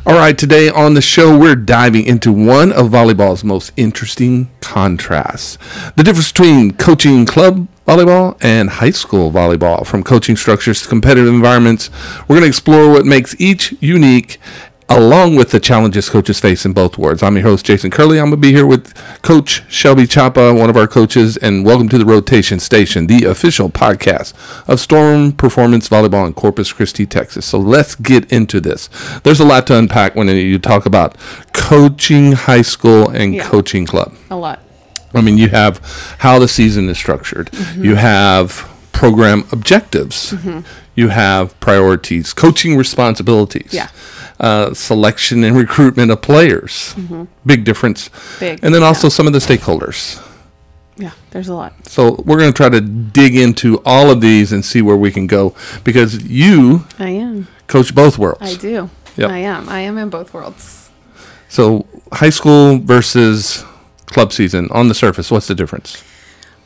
All right, today on the show, we're diving into one of volleyball's most interesting contrasts. The difference between coaching club volleyball and high school volleyball. From coaching structures to competitive environments, we're going to explore what makes each unique, along with the challenges coaches face in both worlds. I'm your host, Jason Curlee. I'm going to be here with Coach Shelby Chapa, one of our coaches, and welcome to the Rotation Station, the official podcast of Storm Performance Volleyball in Corpus Christi, Texas. So let's get into this. There's a lot to unpack when you talk about coaching high school and coaching club. A lot. I mean, you have how the season is structured. Mm-hmm. You have program objectives. Mm-hmm. You have priorities, coaching responsibilities. Yeah. Selection and recruitment of players. Mm-hmm. Big difference. Big. And then also some of the stakeholders. Yeah, there's a lot. So we're going to try to dig into all of these and see where we can go, because you coach both worlds. I do. Yep. I am in both worlds. So high school versus club season, on the surface, what's the difference?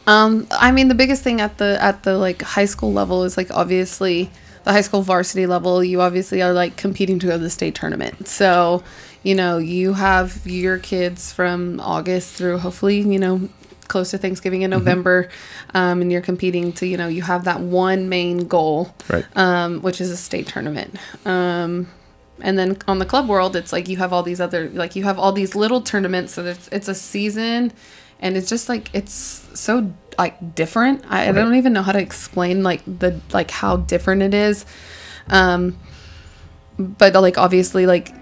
I mean, the biggest thing at the like high school level is like obviously the high school varsity level, you obviously are like competing to go to the state tournament. So, you know, you have your kids from August through hopefully, you know, close to Thanksgiving in November, and you're competing to, you know, you have that one main goal, right? Which is a state tournament. And then on the club world, it's like you have all these other, like you have all these little tournaments. So it's a season, and it's just like, it's so like different. I don't even know how to explain like how different it is. But like obviously like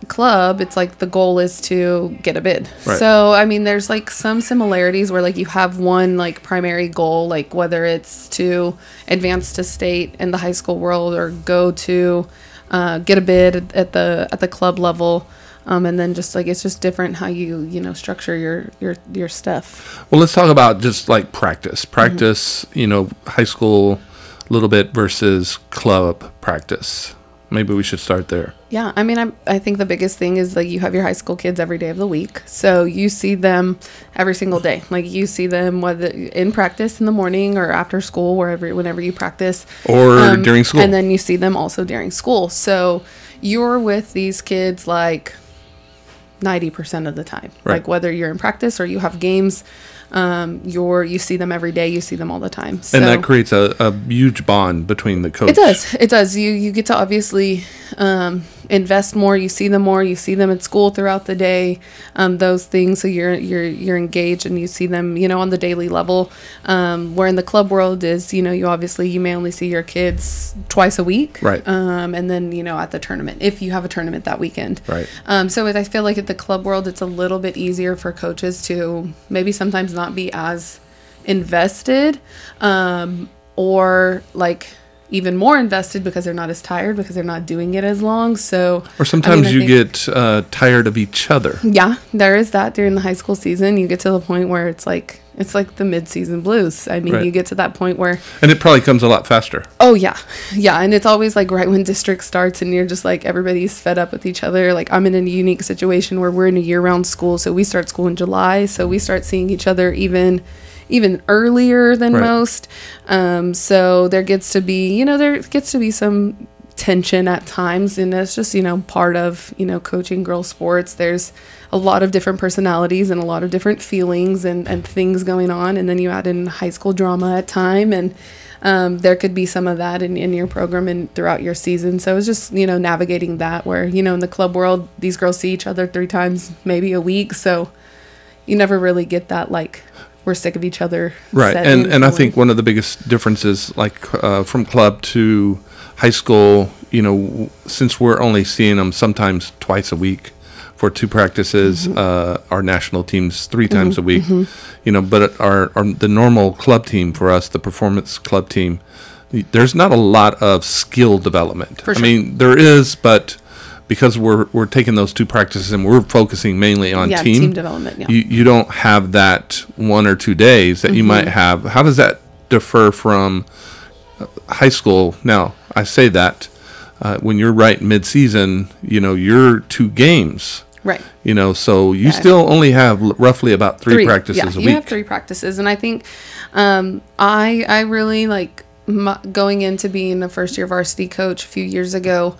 club, it's like the goal is to get a bid. Right. So I mean, there's like some similarities where like you have one like primary goal, like whether it's to advance to state in the high school world or go to get a bid at the club level. And then just like it's just different how you structure your stuff. Well, let's talk about just like practice, you know, high school a little bit versus club practice. Maybe we should start there. Yeah, I mean, I think the biggest thing is like you have your high school kids every day of the week, so you see them every single day. Like you see them whether in practice in the morning or after school, whenever you practice, or during school, and then you see them also during school. So you're with these kids like 90% of the time, right? Like whether you're in practice or you have games, you see them every day, you see them all the time. So, and that creates a huge bond between the coach. It does. You get to obviously invest more. You see them more. You see them at school throughout the day. Those things. So you're engaged and you see them, you know, on the daily level. Where in the club world is, you know, you may only see your kids twice a week, right? And then, you know, at the tournament, if you have a tournament that weekend, right? So I feel like at the club world, it's a little bit easier for coaches to maybe sometimes not be as invested, or like even more invested because they're not as tired because they're not doing it as long. So, or sometimes I think you get tired of each other. Yeah, there is that during the high school season. You get to the point where it's like the mid-season blues. I mean, You get to that point where, and it probably comes a lot faster. Oh yeah, and it's always like right when district starts, and you're just like everybody's fed up with each other. Like I'm in a unique situation where we're in a year-round school, so we start school in July, so we start seeing each other even earlier than most. So there gets to be some tension at times, and it's just, you know, part of, you know, coaching girls sports. There's a lot of different personalities and a lot of different feelings and things going on, and then you add in high school drama at time, and there could be some of that in your program and throughout your season. So it's just, you know, navigating that where, you know, in the club world, these girls see each other 3 times maybe a week, so you never really get that like we're sick of each other, right? And I think one of the biggest differences, like from club to high school, you know, since we're only seeing them sometimes twice a week for 2 practices, our national teams 3 times a week, you know, but the normal club team for us, the performance club team, there's not a lot of skill development. For sure. I mean, there is, but because we're taking those 2 practices and we're focusing mainly on team development, you don't have that 1 or 2 days that you might have. How does that differ from high school? Now, I say that when you're right mid-season, you know, you're 2 games. Right. You know, so you still only have roughly about 3 practices a week. Yeah, you have 3 practices. And I think I really like going into being a first-year varsity coach a few years ago,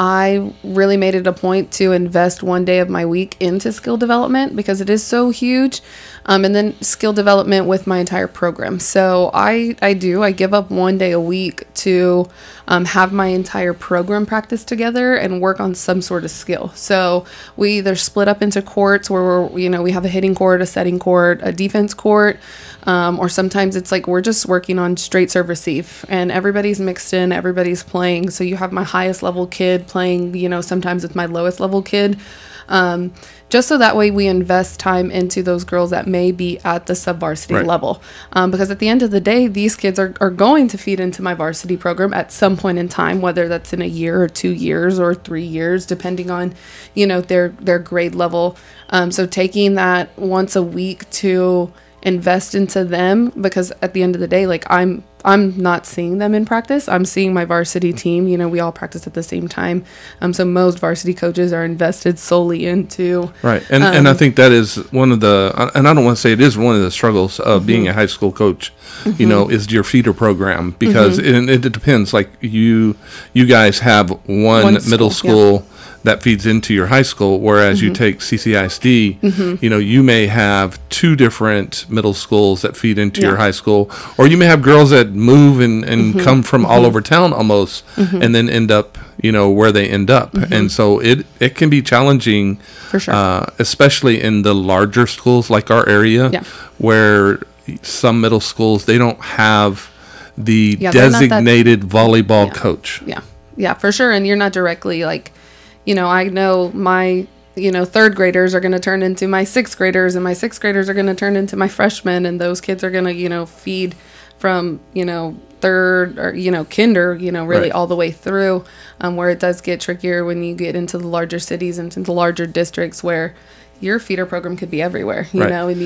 I really made it a point to invest one day of my week into skill development because it is so huge. And then skill development with my entire program. So I give up one day a week to have my entire program practice together and work on some sort of skill. So we either split up into courts where we have a hitting court, a setting court, a defense court, or sometimes it's like we're just working on straight serve receive and everybody's mixed in, everybody's playing. So you have my highest level kid playing, sometimes with my lowest level kid. Just so that way we invest time into those girls that may be at the sub-varsity level. Because at the end of the day, these kids are going to feed into my varsity program at some point in time, whether that's in a year or 2 years or 3 years, depending on, their grade level. So taking that once a week to invest into them, because at the end of the day, like I'm not seeing them in practice. I'm seeing my varsity team. We all practice at the same time. So most varsity coaches are invested solely into and I think that is one of the, and I don't want to say it is one of the struggles of being a high school coach. Is your feeder program, because it depends. Like you guys have one middle school that feeds into your high school, whereas you take CCISD, you may have 2 different middle schools that feed into your high school, or you may have girls that move and come from all over town almost, and then end up, where they end up. And so it can be challenging, for sure, especially in the larger schools like our area, where some middle schools, they don't have the designated volleyball coach. Yeah, for sure. And you're not directly like, I know my, 3rd graders are going to turn into my 6th graders, and my 6th graders are going to turn into my freshmen, and those kids are going to, feed from, 3rd or, kinder, really all the way through, where it does get trickier when you get into the larger cities and into the larger districts where your feeder program could be everywhere, and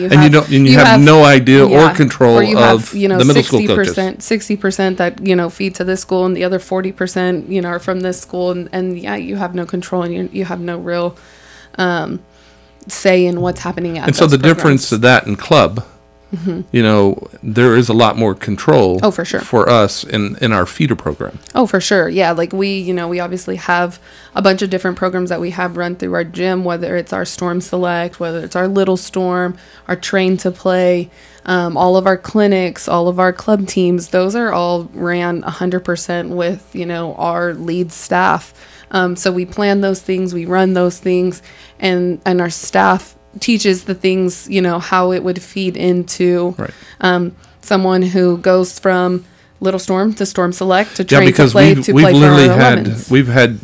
you have no idea or control of the middle school coaches. 60% that, feed to this school, and the other 40%, are from this school. And you have no control, and you have no real say in what's happening at those so the programs. Difference of that in club, there is a lot more control for sure for us in our feeder program. For sure. Yeah. Like we obviously have a bunch of different programs that we have run through our gym, whether it's our Storm Select, whether it's our Little Storm, our Train to Play, all of our clinics, all of our club teams, those are all ran 100% with, our lead staff. So we plan those things, we run those things, and our staff teaches the things, how it would feed into someone who goes from Little Storm to Storm Select to Train to Play to play for our 11s. We've had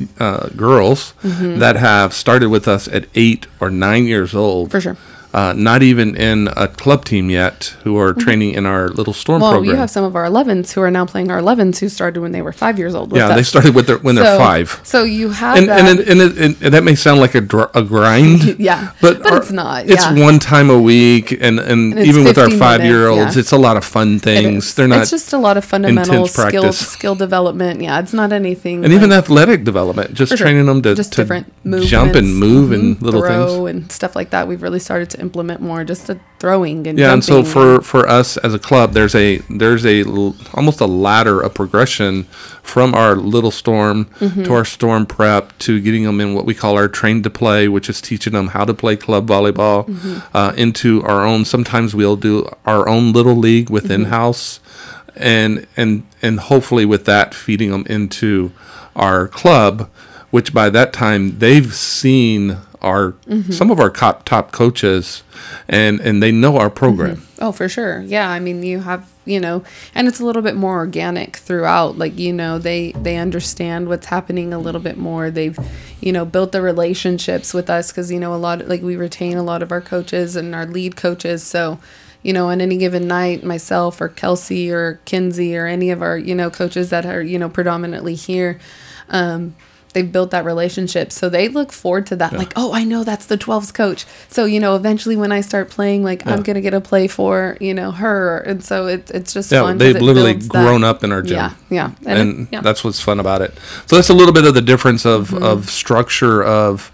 girls that have started with us at 8 or 9 years old. For sure. Not even in a club team yet, who are training in our Little Storm program. Well, you have some of our 11s who are now playing our 11s who started when they were 5 years old. They started when they're 5. So you have and that may sound like a grind. But it's not. It's one time a week, and even with our 5-year-olds, it's a lot of fun things. They're not. It's just a lot of fundamental skill development. Yeah, it's not anything. And even athletic development, just training them to different jump and move and little things and stuff like that. We've really started to implement more, just the throwing and jumping. And so for us as a club, there's almost a ladder of progression from our Little Storm to our Storm Prep to getting them in what we call our Train to Play, which is teaching them how to play club volleyball, into our own. Sometimes we'll do our own little league within house, and hopefully with that feeding them into our club, which by that time they've seen some of our top coaches, and they know our program. Oh, for sure. Yeah. I mean, you have, and it's a little bit more organic throughout. Like, they understand what's happening a little bit more. They've, built the relationships with us because, a lot, like we retain a lot of our coaches and our lead coaches. So, on any given night, myself or Kelsey or Kinsey or any of our, coaches that are, predominantly here, they've built that relationship. So they look forward to that. Like, oh, I know that's the 12s coach. So, eventually when I start playing, like I'm going to get a play for, her. And so it's just fun. They've literally grown up in our gym. Yeah. And that's what's fun about it. So that's a little bit of the difference of structure of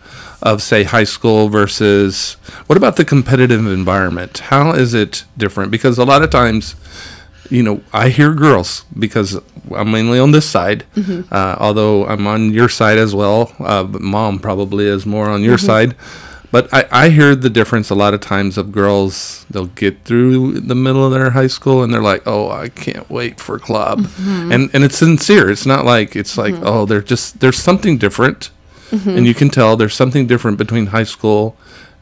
say high school versus, what about the competitive environment? How is it different? Because a lot of times I hear girls because I'm mainly on this side, although I'm on your side as well. But Mom probably is more on your side. But I hear the difference a lot of times of girls. They'll get through the middle of their high school and they're like, oh, I can't wait for club. And it's sincere. It's not like, oh, there's something different. And you can tell there's something different between high school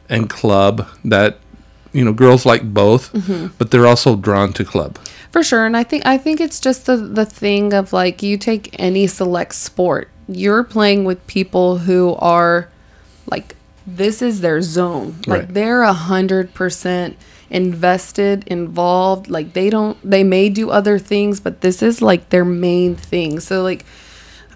and club that, girls like both, but they're also drawn to club. For sure. And I think it's just the thing of like, you take any select sport, you're playing with people who are like, this is their zone. Like they're 100% invested, involved. Like they may do other things, but this is like their main thing. So like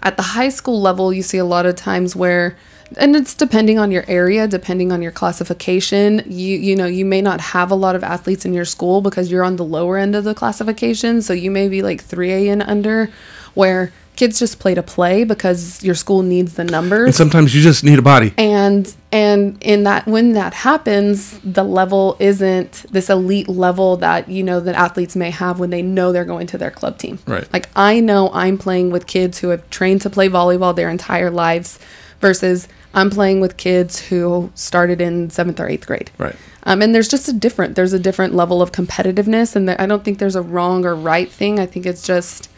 at the high school level, you see a lot of times where, and it's depending on your area, depending on your classification, you may not have a lot of athletes in your school because you're on the lower end of the classification. So you may be like 3A and under, where kids just play to play because your school needs the numbers. And sometimes you just need a body. And in that, when that happens, the level isn't this elite level that, that athletes may have when they know they're going to their club team. Right. Like I know I'm playing with kids who have trained to play volleyball their entire lives versus I'm playing with kids who started in 7th or 8th grade. Right. And there's just a different level of competitiveness. And I don't think there's a wrong or right thing. I think it's just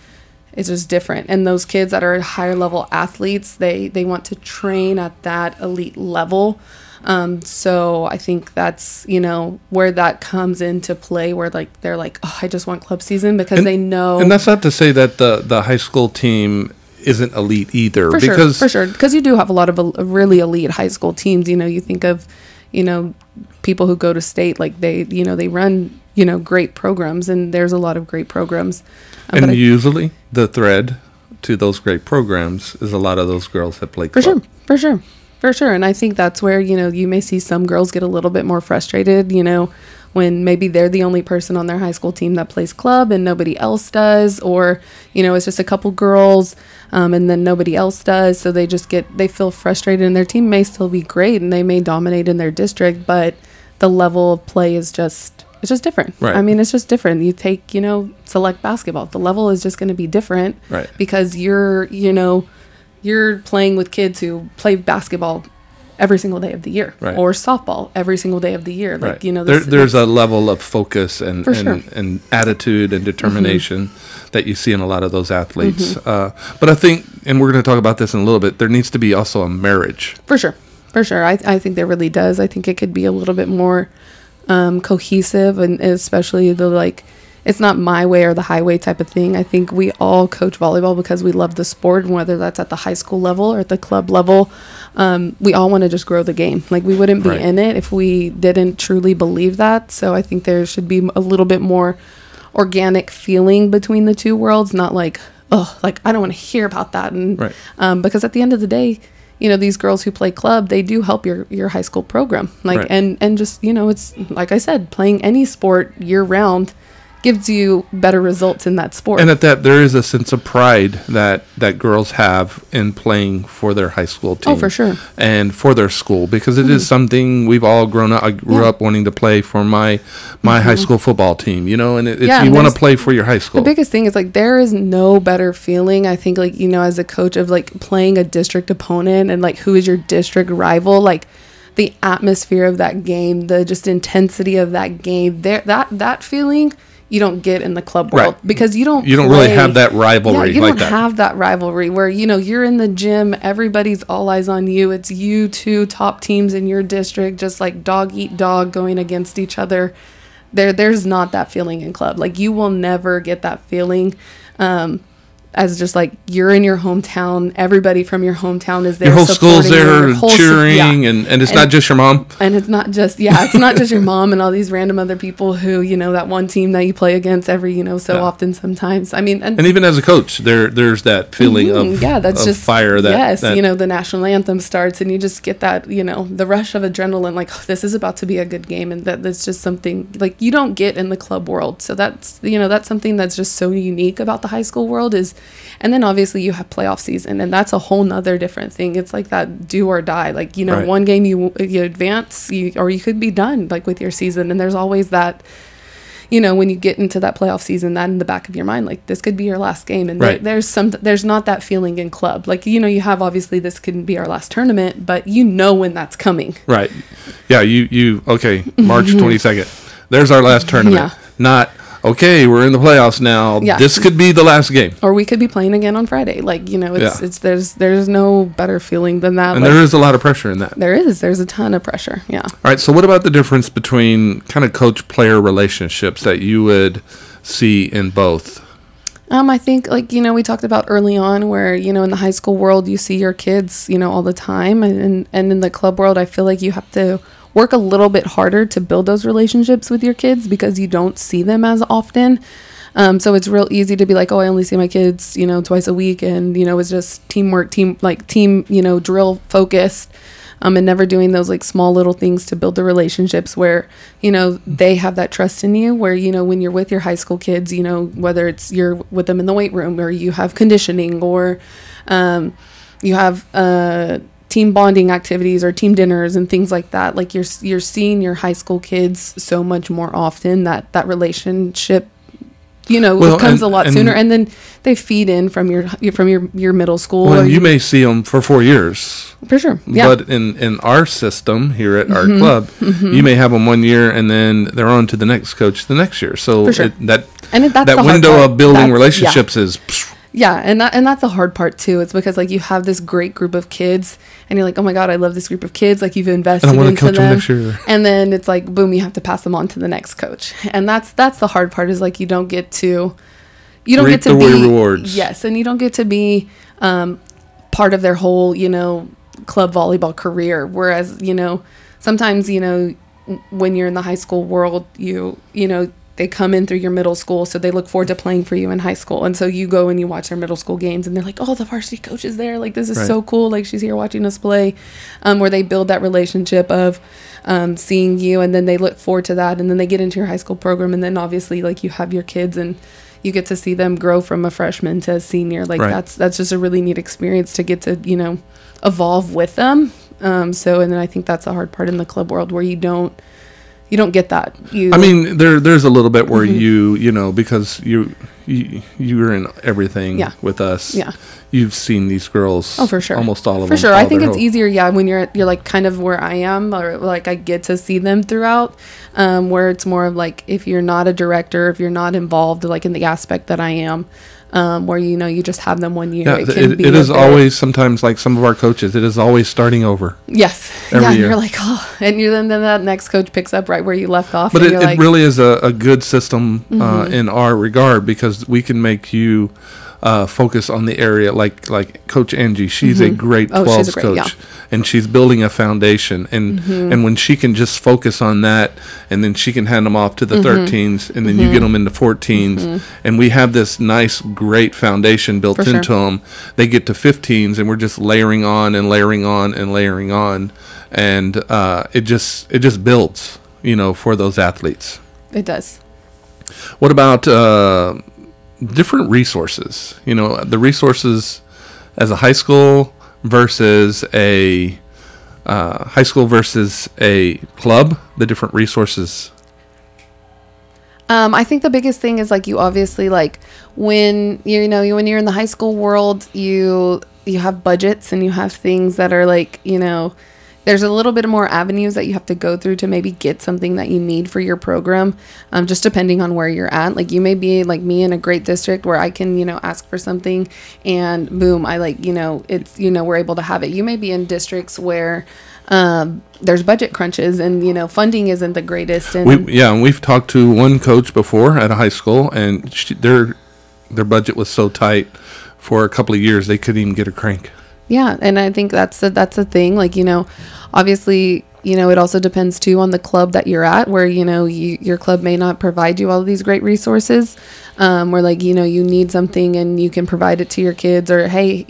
different. And those kids that are higher level athletes, they want to train at that elite level. So I think that's, where that comes into play, where like, they're like, oh, I just want club season because they know. And that's not to say that the high school team isn't elite either. For sure. Because you do have a lot of really elite high school teams. You think of, people who go to state, like they run, great programs, and there's a lot of great programs. And usually the thread to those great programs is a lot of those girls that play club. For sure. And I think that's where, you may see some girls get a little bit more frustrated, when maybe they're the only person on their high school team that plays club and nobody else does, or, it's just a couple girls, and then nobody else does. So they feel frustrated, and their team may still be great and they may dominate in their district, but the level of play is just different. Right. I mean, it's just different. You take, select basketball. The level is just going to be different. Right. Because you're playing with kids who play basketball every single day of the year, right, or softball every single day of the year. Like, right. There's a level of focus and attitude and determination that you see in a lot of those athletes. But I think, and we're going to talk about this in a little bit, there needs to be also a marriage. For sure. I think there really does. I think it could be a little bit more cohesive, and especially it's not my way or the highway type of thing. I think we all coach volleyball because we love the sport, and whether that's at the high school level or at the club level, we all want to just grow the game. Like, we wouldn't be in it if we didn't truly believe that. So I think there should be a little bit more organic feeling between the two worlds, not like, oh, like I don't want to hear about that. And because at the end of the day, these girls who play club, they do help your high school program. Like, and just, it's like I said, playing any sport year round gives you better results in that sport. And at that, there is a sense of pride that girls have in playing for their high school team. Oh, for sure. And for their school, because it is something we've all grown up. I grew up wanting to play for my high school football team, and you want to play for your high school. The biggest thing is, like, there is no better feeling, I think, like, as a coach, of like playing a district opponent and like who is your district rival, like the atmosphere of that game, the just intensity of that game, that feeling you don't get in the club world, because you don't really have that rivalry. You don't have that rivalry where, you're in the gym, everybody's all eyes on you. It's you two top teams in your district, just like dog eat dog going against each other. There's not that feeling in club. Like, you will never get that feeling. As just like, you're in your hometown, everybody from your hometown is there. Your whole school's there cheering, and it's not just your mom. And it's not just your mom and all these random other people who, that one team that you play against every, often sometimes. I mean, and even as a coach, there's that feeling of just fire that the national anthem starts, and you just get that, the rush of adrenaline, like, oh, this is about to be a good game, and that's just something like you don't get in the club world. So that's something that's just so unique about the high school world is. And then obviously you have playoff season, and that's a whole nother different thing. It's like that do or die. Like, one game you advance, or you could be done like with your season. And there's always that, when you get into that playoff season, that in the back of your mind, like this could be your last game. And right. there's not that feeling in club. Like, you have obviously this could be our last tournament, but when that's coming. Right. Yeah. Okay. March 22nd. There's our last tournament. Yeah. Not, okay, we're in the playoffs now. Yeah. This could be the last game. Or we could be playing again on Friday. Like, there's no better feeling than that. And there is a lot of pressure in that. There's a ton of pressure. Yeah. All right. So what about the difference between kind of coach-player relationships that you would see in both? I think, like, we talked about early on where, in the high school world, you see your kids, all the time. And in the club world, I feel like you have to work a little bit harder to build those relationships with your kids because you don't see them as often. So it's real easy to be like, oh, I only see my kids, twice a week. And, it's just teamwork, team, drill focused. And never doing those like small little things to build the relationships where, they have that trust in you where, when you're with your high school kids, whether it's you're with them in the weight room or you have conditioning or you have team bonding activities or team dinners and things like that. Like you're seeing your high school kids so much more often that relationship, comes a lot sooner. And then they feed in from your middle school. Well, you may see them for 4 years. For sure. Yeah. But in our system here at our club, you may have them 1 year and then they're on to the next coach the next year. So for sure. that the window of building relationships is... Yeah, and that's the hard part too. It's because like you have this great group of kids, and you're like, oh my god, I love this group of kids. Like you've invested into them, next year. And then it's like, boom, you have to pass them on to the next coach, and that's the hard part. Is like you don't get to be rewards. Yes, and you don't get to be part of their whole club volleyball career. Whereas sometimes when you're in the high school world, they come in through your middle school, so they look forward to playing for you in high school. And so you go and you watch their middle school games, and they're like, oh, the varsity coach is there. Like, this is so cool. Like, she's here watching us play, where they build that relationship of seeing you, and then they look forward to that. And then they get into your high school program, and then obviously, like, you have your kids, and you get to see them grow from a freshman to a senior. Like, that's just a really neat experience to get to, evolve with them. And then I think that's the hard part in the club world where you don't get that. There's a little bit where because you're in everything with us. Yeah. You've seen these girls. Oh, for sure. Almost all of them. For sure. I think it's easier, when you're like kind of where I am, or like I get to see them throughout, where it's more of like if you're not a director, if you're not involved like in the aspect that I am, where you just have them 1 year. Yeah, it is always sometimes like some of our coaches. It is always starting over. Yes. Every year. You're like, oh, and then that next coach picks up right where you left off. But it really is a good system in our regard because we can make you focus on the area like Coach Angie. She's a great 12s coach, and she's building a foundation. And when she can just focus on that, and then she can hand them off to the 13s, and then you get them into 14s, and we have this nice, great foundation built into them. They get to 15s, and we're just layering on and layering on and layering on, and it just builds, for those athletes. It does. What about different resources? The resources as a high school versus a club, the different resources. I think the biggest thing is like you obviously like when when you're in the high school world, you have budgets and you have things that are like there's a little bit more avenues that you have to go through to maybe get something that you need for your program, just depending on where you're at. Like you may be like me in a great district where I can, ask for something and boom, I like, it's, we're able to have it. You may be in districts where there's budget crunches and, funding isn't the greatest. And we've talked to one coach before at a high school and their budget was so tight for a couple of years, they couldn't even get a crank. Yeah, and I think that's the thing. Like, obviously, it also depends too on the club that you're at, where your club may not provide you all of these great resources, where like you need something and you can provide it to your kids, or hey,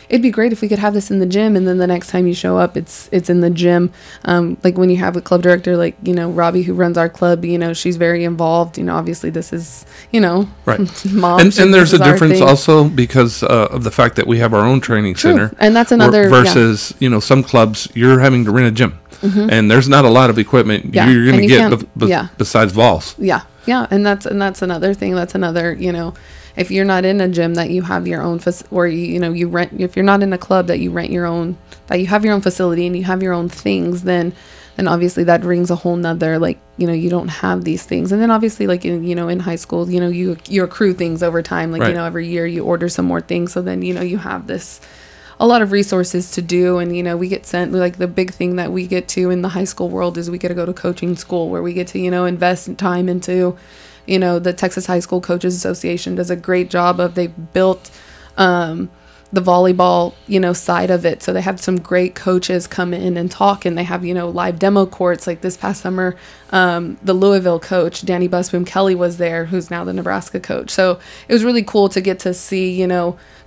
it'd be great if we could have this in the gym, and then the next time you show up, it's in the gym. Like when you have a club director like Robbie who runs our club, she's very involved. Obviously this is right, mom, and there's a difference also because of the fact that we have our own training center, and that's another versus some clubs you're having to rent a gym. And there's not a lot of equipment you're going to get besides balls. Yeah. Yeah, and that's another thing. That's another, if you're not in a gym that you have your own or you rent, if you're not in a club that you rent your own, that you have your own facility and you have your own things, then obviously that brings a whole nother, like, you don't have these things. And then obviously, like, in high school, you accrue things over time, like, right. Every year you order some more things, so then you have a lot of resources to do. And we get sent, like, the big thing that we get to in the high school world is we get to go to coaching school, where we get to invest time into, the Texas High School Coaches Association does a great job of, they've built the volleyball side of it, so they have some great coaches come in and talk, and they have live demo courts. Like this past summer, the Louisville coach Danny Busboom Kelly was there, who's now the Nebraska coach. So it was really cool to get to see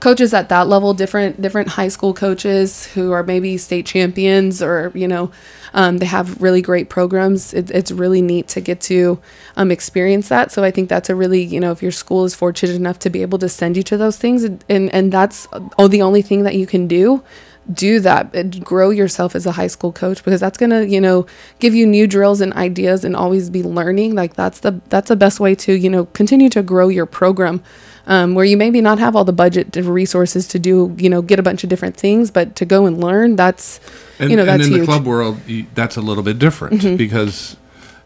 coaches at that level, different high school coaches who are maybe state champions, or they have really great programs. It's really neat to get to experience that. So I think that's a really, if your school is fortunate enough to be able to send you to those things, and that's the only thing that you can do that and grow yourself as a high school coach, because that's going to, give you new drills and ideas and always be learning. Like that's the best way to, continue to grow your program, where you maybe not have all the budget resources to do, get a bunch of different things, but to go and learn, that's, that's huge. In the club world, that's a little bit different, because,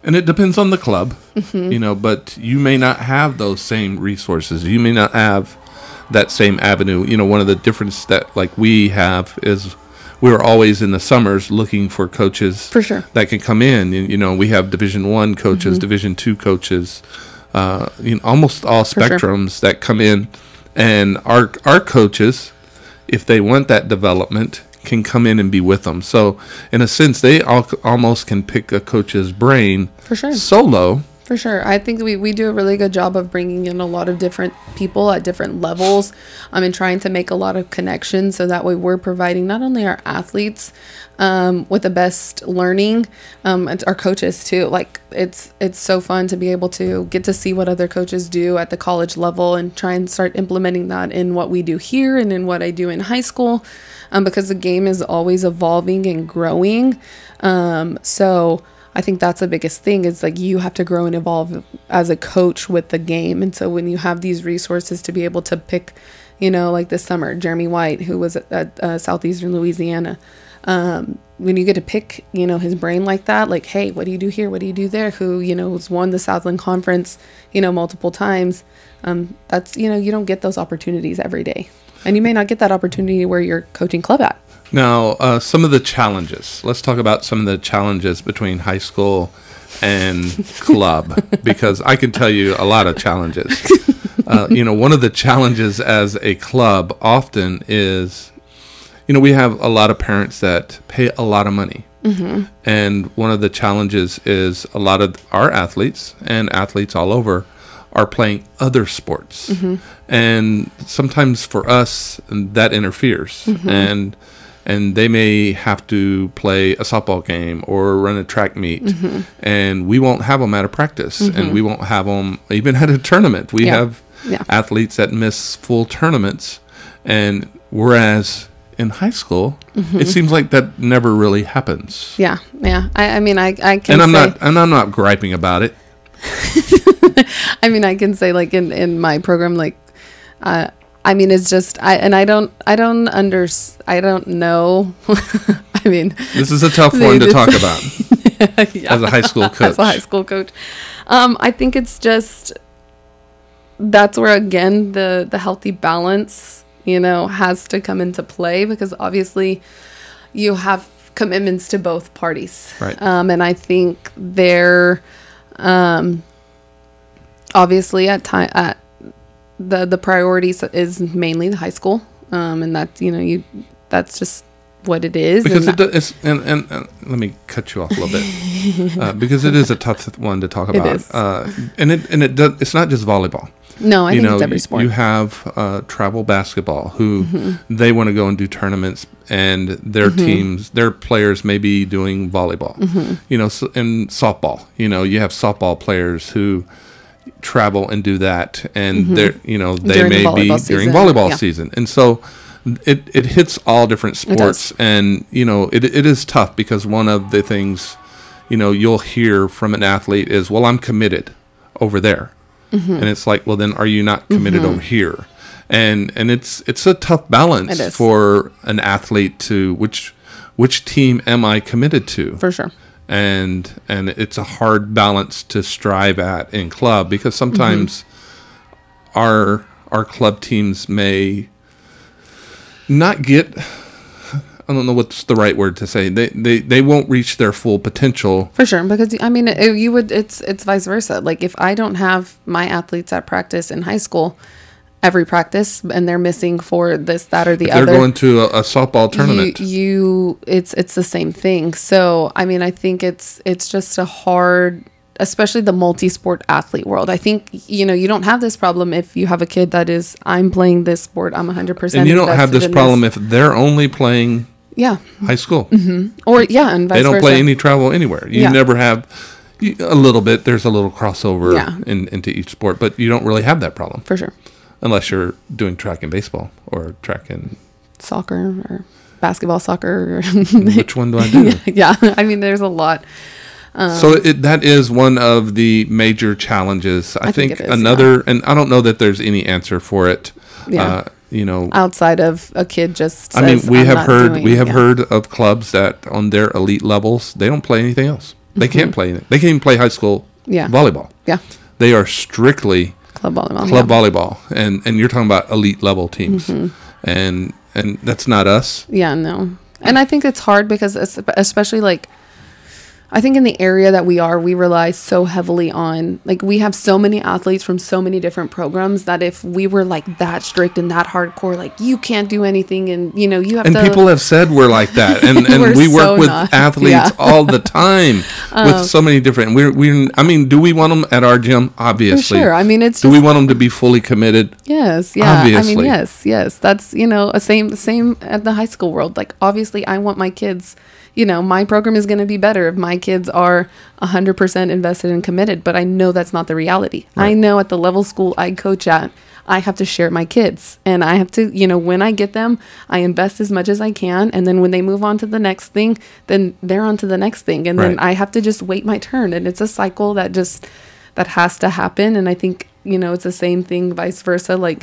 and it depends on the club, but you may not have those same resources. You may not have that same avenue. One of the difference that, like, we have is we're always in the summers looking for coaches, for sure, that can come in. And, we have Division I coaches, Division II coaches, almost all spectrums that come in, and our coaches, if they want that development, can come in and be with them. So in a sense, they almost can pick a coach's brain, for sure, solo. For sure. I think we do a really good job of bringing in a lot of different people at different levels, and trying to make a lot of connections, so that way we're providing not only our athletes with the best learning, and our coaches too. Like it's so fun to be able to get to see what other coaches do at the college level, and try and start implementing that in what we do here and in what I do in high school, because the game is always evolving and growing. So I think that's the biggest thing, is like you have to grow and evolve as a coach with the game. And so when you have these resources to be able to pick, like this summer, Jeremy White, who was at Southeastern Louisiana, when you get to pick, his brain like that, like, hey, what do you do here? What do you do there? Who, has won the Southland Conference, multiple times. That's, you don't get those opportunities every day. And you may not get that opportunity where you're coaching club at. Now, some of the challenges. Let's talk about some of the challenges between high school and club, because I can tell you a lot of challenges. One of the challenges as a club often is, we have a lot of parents that pay a lot of money. And one of the challenges is a lot of our athletes and athletes all over are playing other sports. And sometimes for us, that interferes. And they may have to play a softball game or run a track meet, and we won't have them at a practice, and we won't have them even at a tournament. We have athletes that miss full tournaments, and whereas in high school, it seems like that never really happens. Yeah. I mean, I can. And I'm not griping about it. I mean, I can say, like, in my program, like, I mean, it's just, I don't know. I mean, this is a tough one to talk about as a high school coach. As a high school coach. I think it's just, that's where, again, the healthy balance, has to come into play, because obviously you have commitments to both parties. Right. And I think they're, obviously at the priorities is mainly the high school, and that's that's just what it is. Because and let me cut you off a little bit, because it is a tough one to talk about. It is. It's not just volleyball. No, I think it's every sport. You have travel basketball, who they want to go and do tournaments, and their teams, their players may be doing volleyball. So, and softball. You have softball players who travel and do that, and they may be during volleyball season, and so it hits all different sports. And it is tough, because one of the things you'll hear from an athlete is, well, I'm committed, over there. And it's like, well, then are you not committed over here? And it's a tough balance for an athlete to which team am I committed to? For sure. And it's a hard balance to strive at in club, because sometimes our club teams may not get, I don't know what's the right word to say. They won't reach their full potential. For sure, because I mean, it's vice versa. Like if I don't have my athletes at practice in high school, every practice, and they're missing for this, that, or the other. They're going to a softball tournament. It's the same thing. So I mean, I think it's just a hard, especially the multi-sport athlete world. I think, you don't have this problem if you have a kid that is, I'm playing this sport, I'm 100%. And you don't have this problem if they're only playing high school. Or, and vice versa. They don't play any travel anywhere. You never have a little bit. There's a little crossover into each sport, but you don't really have that problem. For sure. Unless you're doing track and baseball or track and soccer or basketball, soccer. Which one do I do? Yeah. I mean, there's a lot. So that is one of the major challenges. I think it is, another, and I don't know that there's any answer for it. Yeah. Outside of a kid just says, I mean, we have heard of clubs that on their elite levels, they don't play anything else. They can't play anything. They can't even play high school volleyball. Yeah. They are strictly club volleyball. And you're talking about elite level teams. And that's not us. Yeah, no. And I think it's hard because especially like, I think in the area that we rely so heavily on, like we have so many athletes from so many different programs that if we were like that strict and that hardcore, like you can't do anything and you have and to. And people have said we're like that. And we work with athletes all the time with so many different, I mean, do we want them at our gym? Obviously. For sure. I mean, do we want them to be fully committed? Yes. Yeah. Obviously. I mean, yes. That's, the same at the high school world. Like obviously I want my kids, my program is going to be better if my kids are 100% invested and committed, but I know that's not the reality. Right. I know at the level school I coach at, I have to share my kids and I have to, when I get them, I invest as much as I can. And then when they move on to the next thing, then they're on to the next thing. And then I have to just wait my turn. And it's a cycle that has to happen. And I think, it's the same thing, vice versa. Like,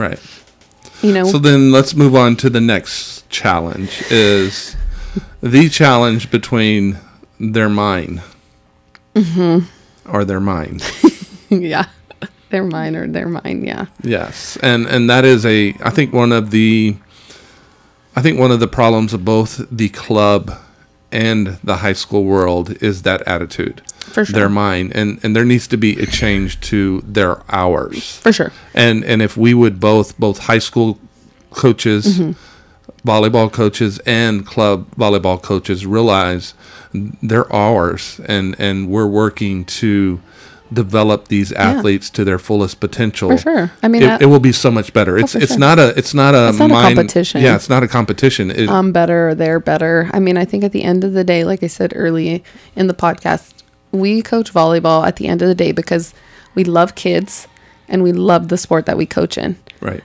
So then let's move on to the next challenge is the challenge between their mind or their mind. Yeah. Their mind or their mind. Yeah. Yes. And that is I think one of the problems of both the club and the high school world is that attitude. For sure. Their mind. And there needs to be a change to their hours. For sure. And if we would both high school coaches, volleyball coaches and club volleyball coaches realize their hours and we're working to develop these athletes to their fullest potential. For sure. I mean, it will be so much better. It's not a competition. Yeah, it's not a competition. I'm better, or they're better. I mean, I think at the end of the day, like I said early in the podcast, we coach volleyball at the end of the day because we love kids and we love the sport that we coach in. Right.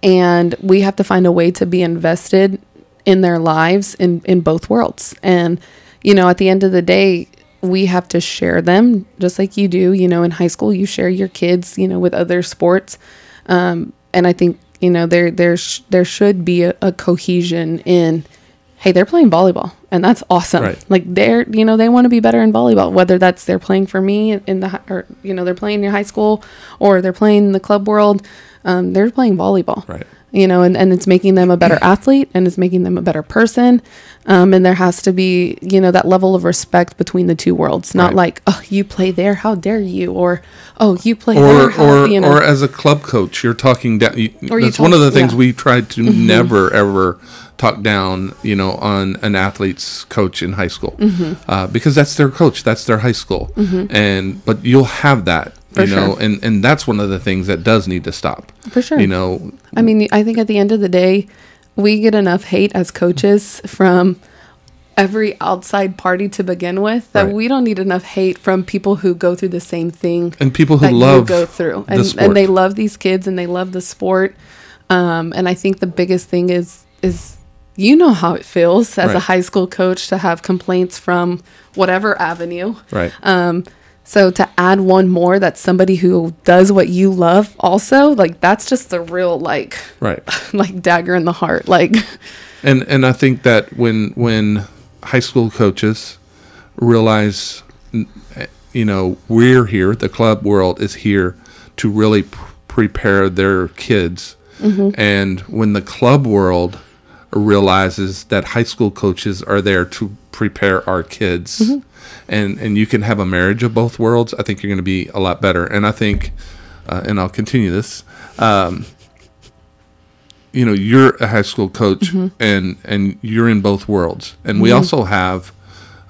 And we have to find a way to be invested in their lives in both worlds. And, at the end of the day, we have to share them just like you do. In high school, you share your kids, with other sports. And I think, there should be a cohesion in, hey, they're playing volleyball and that's awesome. Right. Like they want to be better in volleyball, whether that's they're playing for me or they're playing in your high school or they're playing in the club world. They're playing volleyball, right? And it's making them a better athlete and it's making them a better person. And there has to be, that level of respect between the two worlds, not like, oh, you play there, how dare you? Or, oh, you play there, or as a club coach, you're talking down. That's one of the things we try to never, ever talk down, on an athlete's coach in high school, because that's their coach, that's their high school. But you'll have that. For sure. And that's one of the things that does need to stop. For sure. I mean, I think at the end of the day, we get enough hate as coaches from every outside party to begin with that we don't need enough hate from people who go through the same thing and people who love go through and they love these kids and they love the sport. And I think the biggest thing is how it feels as a high school coach to have complaints from whatever avenue. Right. So to add one more, that's somebody who does what you love also, like that's just the real like Right. like dagger in the heart. Like And I think that when high school coaches realize, we're here, the club world is here to really prepare their kids. And when the club world realizes that high school coaches are there to prepare our kids, and you can have a marriage of both worlds, I think you're going to be a lot better. And I think, and I'll continue this, you're a high school coach, and you're in both worlds. And we also have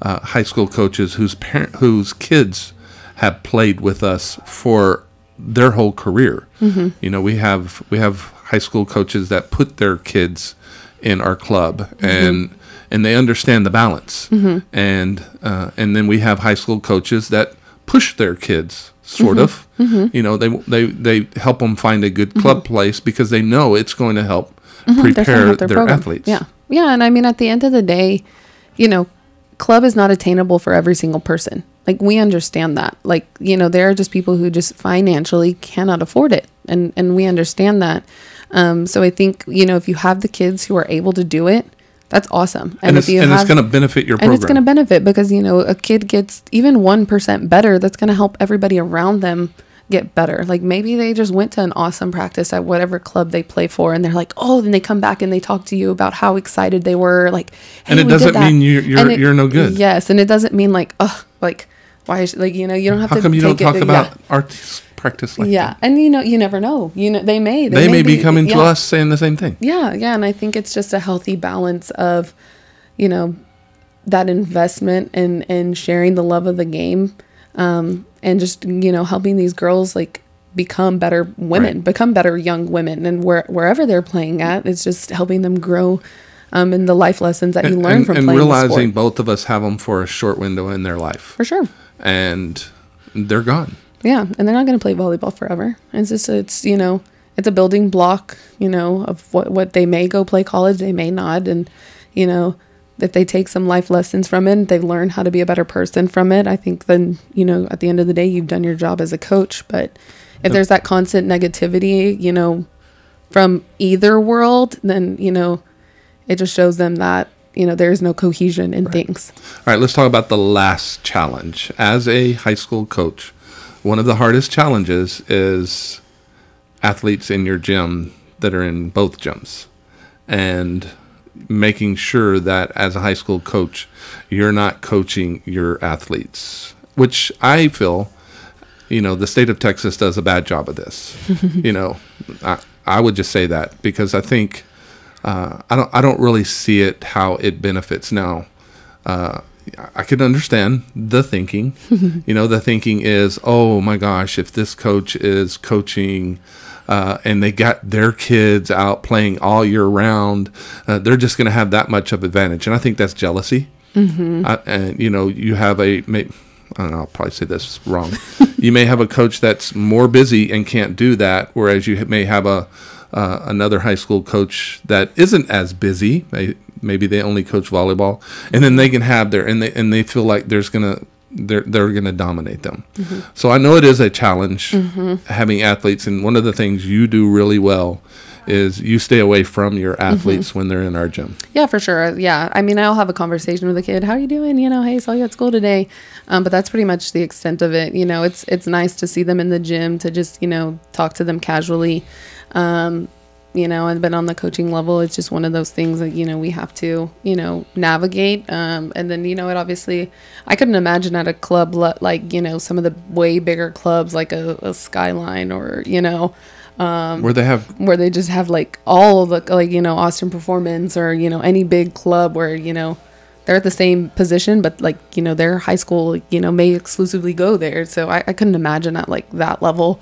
high school coaches whose kids have played with us for their whole career. We have high school coaches that put their kids in our club, and they understand the balance. And then we have high school coaches that push their kids, sort of. They help them find a good club place because they know it's going to help prepare their athletes. Yeah. And I mean, at the end of the day, club is not attainable for every single person. Like we understand that. Like, there are just people who just financially cannot afford it. And we understand that. So I think, if you have the kids who are able to do it, that's awesome. And it's going to benefit your program. And it's going to benefit because, a kid gets even 1% better. That's going to help everybody around them get better. Like maybe they just went to an awesome practice at whatever club they play for, and they're like, oh, then they come back and they talk to you about how excited they were. Like, hey, and it doesn't mean you're no good. Yes. And it doesn't mean like, oh, like, why is, like, you don't have to. How come you don't talk about our practice like that? And you never know. They may be coming to us saying the same thing. Yeah. And I think it's just a healthy balance of, that investment and sharing the love of the game, and just helping these girls like become better women, become better young women, and wherever they're playing at, it's just helping them grow in the life lessons that you learn from playing the sport. And realizing both of us have them for a short window in their life. For sure. And they're gone. Yeah, and they're not going to play volleyball forever. It's just it's a building block, of what they may go play college, they may not, and if they take some life lessons from it, they learn how to be a better person from it. I think then at the end of the day, you've done your job as a coach. But if there's that constant negativity, from either world, then it just shows them that there's no cohesion in things. All right, let's talk about the last challenge. As a high school coach, one of the hardest challenges is athletes in your gym that are in both gyms, and making sure that as a high school coach, you're not coaching your athletes, which I feel, the state of Texas does a bad job of this. I would just say that because I think I don't really see it how it benefits now. I could understand the thinking. The thinking is, oh my gosh, if this coach is coaching and they got their kids out playing all year round, they're just going to have that much of advantage. And I think that's jealousy. And you have I don't know, I'll probably say this wrong. You may have a coach that's more busy and can't do that, whereas you may have another high school coach that isn't as busy. Maybe they only coach volleyball, and then they can have and they feel like they're gonna dominate them. So I know it is a challenge having athletes, and one of the things you do really well is you stay away from your athletes when they're in our gym. Yeah, for sure. Yeah, I mean, I'll have a conversation with a kid. How are you doing? Hey, saw you at school today. But that's pretty much the extent of it. It's nice to see them in the gym, to just talk to them casually. And but on the coaching level, it's just one of those things that, we have to, navigate. And then, it obviously, I couldn't imagine at a club like, some of the way bigger clubs like a Skyline or, where they just have like all the, like, Austin Performance or, any big club where, they're at the same position, but like, their high school, may exclusively go there. So I couldn't imagine at like that level.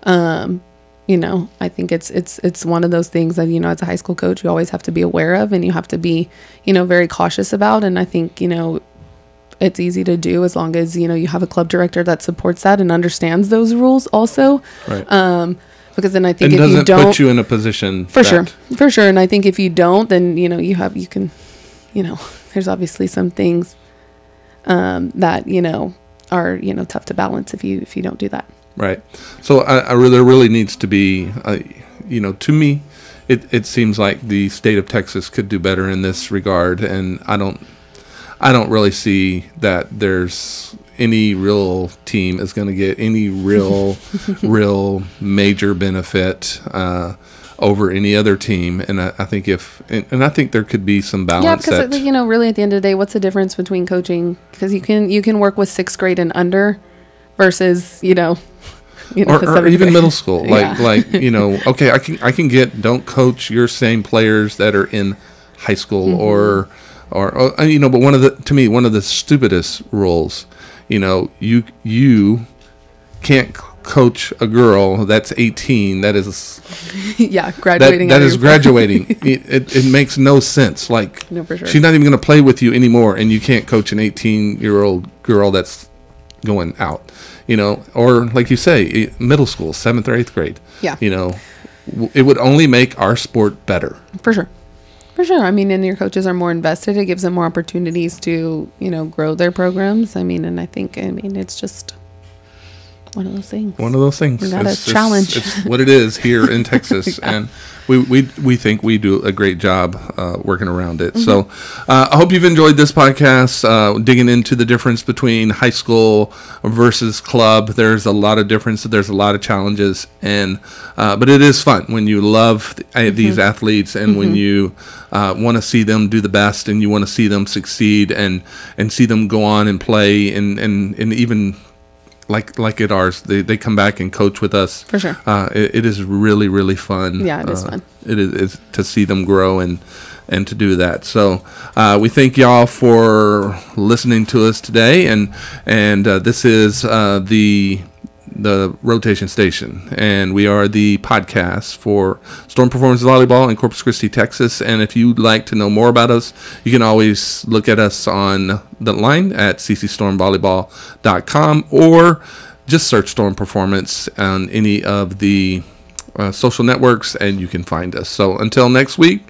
I think it's one of those things that, as a high school coach, you always have to be aware of, and you have to be, very cautious about. And I think, it's easy to do as long as, you have a club director that supports that and understands those rules also. Right. Because then I think if you don't, put you in a position for sure. And I think if you don't, then, you can, there's obviously some things, that, are, tough to balance if you don't do that. Right. So there really needs to be, to me, it seems like the state of Texas could do better in this regard, and I don't really see that there's any real team is going to get any real major benefit over any other team. And I think I think there could be some balance. Yeah, because really at the end of the day, what's the difference between coaching? Because you can work with 6th grade and under versus or even middle school. Okay, I can get, don't coach your same players that are in high school or but one of the stupidest rules, you can't coach a girl that's 18 that is graduating. That is graduating. It makes no sense. Like, no, for sure. She's not even going to play with you anymore, and you can't coach an 18-year-old girl that's going out. Or like you say, middle school, 7th or 8th grade. Yeah. It would only make our sport better. For sure. For sure. I mean, and your coaches are more invested. It gives them more opportunities to, grow their programs. And I think it's just one of those things. We got a challenge. It's what it is here in Texas. Yeah. And we think we do a great job working around it. So I hope you've enjoyed this podcast, digging into the difference between high school versus club. There's a lot of difference. There's a lot of challenges. But it is fun when you love these athletes and when you want to see them do the best and you want to see them succeed and see them go on and play and even like at ours, they come back and coach with us. For sure. It is really, really fun. Yeah, it is fun. It is to see them grow and to do that. So we thank y'all for listening to us today. And this is the rotation station, and we are the podcast for Storm Performance Volleyball in Corpus Christi, Texas. And if you'd like to know more about us, you can always look at us on the line at ccstormvolleyball.com or just search Storm Performance on any of the social networks and you can find us. So until next week,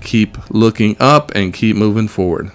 keep looking up and keep moving forward.